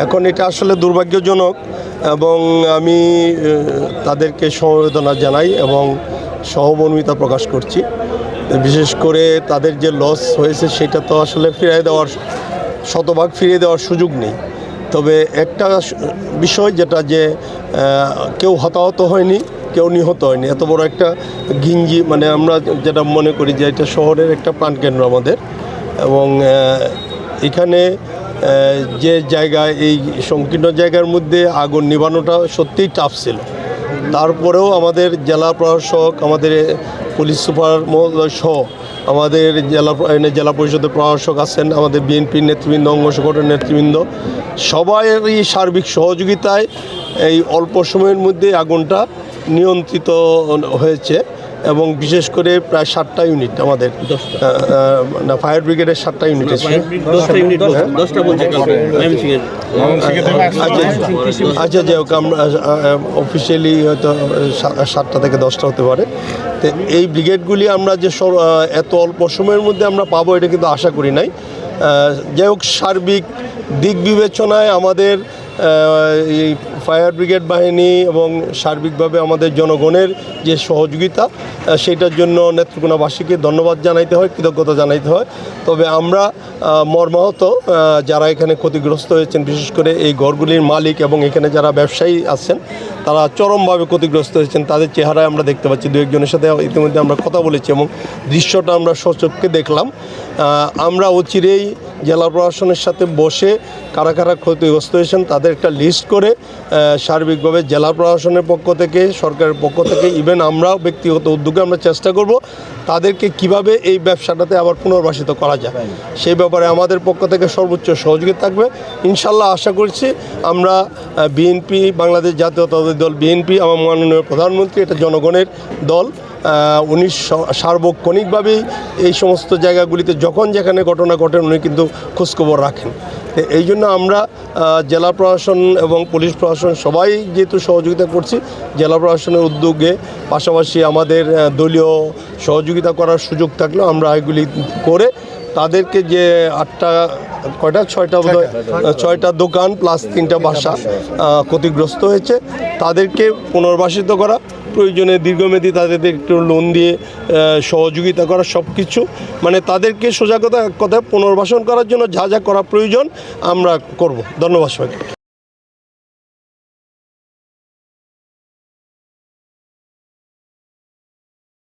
এখন এটা আসলে দুর্ভাগ্যজনক এবং আমি তাদেরকে সমবেদনা জানাই এবং সহমর্মিতা প্রকাশ করছি। বিশেষ করে তাদের যে লস হয়েছে সেটা তো আসলে শতভাগ ফিরিয়ে দেওয়ার সুযোগ নেই। তবে একটা বিষয় যেটা যে কেউ হতাহত হয়নি, কেউ নিহত হয়নি। এত বড় একটা ঘিঞ্জি মানে আমরা যেটা মনে করি যে এটা শহরের একটা প্রাণকেন্দ্র আমাদের, এবং এখানে যে জায়গায় এই সংকীর্ণ জায়গার মধ্যে আগুন নিভানোটা সত্যিই টাফ ছিল। তারপরেও আমাদের জেলা প্রশাসক, আমাদের পুলিশ সুপার মহোদয় সহ আমাদের জেলা পরিষদের প্রশাসক আছেন, আমাদের বিএনপির নেতৃবৃন্দ, অঙ্গ সংগঠনের নেতৃবৃন্দ, সবারই সার্বিক সহযোগিতায় এই অল্প সময়ের মধ্যে আগুনটা নিয়ন্ত্রিত হয়েছে। এবং বিশেষ করে প্রায় 7টা ইউনিট আমাদের ফায়ার ব্রিগেডের 7টা ইউনিট আছে। আচ্ছা যাই হোক, আমরা অফিসিয়ালি হয়তো 7টা থেকে 10টা হতে পারে। তো এই ব্রিগেডগুলি আমরা যে এত অল্প সময়ের মধ্যে আমরা পাবো এটা কিন্তু আশা করি নাই। যাই হোক, সার্বিক দিক বিবেচনায় আমাদের এই ফায়ার ব্রিগেড বাহিনী এবং সার্বিকভাবে আমাদের জনগণের যে সহযোগিতা, সেটার জন্য নেত্রকোনাবাসীকে ধন্যবাদ জানাইতে হয়, কৃতজ্ঞতা জানাইতে হয়। তবে আমরা মর্মাহত যারা এখানে ক্ষতিগ্রস্ত হয়েছেন, বিশেষ করে এই ঘরগুলির মালিক এবং এখানে যারা ব্যবসায়ী আছেন, তারা চরমভাবে ক্ষতিগ্রস্ত হয়েছেন। তাদের চেহারায় আমরা দেখতে পাচ্ছি, দু একজনের সাথে ইতিমধ্যে আমরা কথা বলেছি এবং দৃশ্যটা আমরা সচক্ষে দেখলাম। আমরা অচিরেই জেলা প্রশাসনের সাথে বসে কারা কারা ক্ষতিগ্রস্ত হয়েছেন তাদের একটা লিস্ট করে সার্বিকভাবে জেলা প্রশাসনের পক্ষ থেকে, সরকারের পক্ষ থেকে, ইভেন আমরাও ব্যক্তিগত উদ্যোগে আমরা চেষ্টা করব তাদেরকে কিভাবে এই ব্যবসাটাতে আবার পুনর্বাসিত করা যায়, সেই ব্যাপারে আমাদের পক্ষ থেকে সর্বোচ্চ সহযোগিতা থাকবে ইনশাল্লাহ। আশা করছি আমরা বিএনপি, বাংলাদেশ জাতীয়তাবাদী দল বিএনপি, আমার মাননীয় প্রধানমন্ত্রী, এটা জনগণের দল, উনি সার্বক্ষণিকভাবেই এই সমস্ত জায়গাগুলিতে যখন যেখানে ঘটনা ঘটে উনি কিন্তু খোঁজখবর রাখেন। এই জন্য আমরা জেলা প্রশাসন এবং পুলিশ প্রশাসন সবাই যেহেতু সহযোগিতা করছি, জেলা প্রশাসনের উদ্যোগে পাশাপাশি আমাদের দলীয় সহযোগিতা করার সুযোগ থাকলেও আমরা এগুলি করে তাদেরকে যে 6টা দোকান প্লাস 3টা বাসা ক্ষতিগ্রস্ত হয়েছে তাদেরকে পুনর্বাসিত করা, প্রয়োজনে দীর্ঘমেয়াদী তাদের একটু লোন দিয়ে সহযোগিতা করা, সব কিছু মানে তাদেরকে সোজা কথা পুনর্বাসন করার জন্য যা যা করা প্রয়োজন আমরা করব। ধন্যবাদ সবাইকে।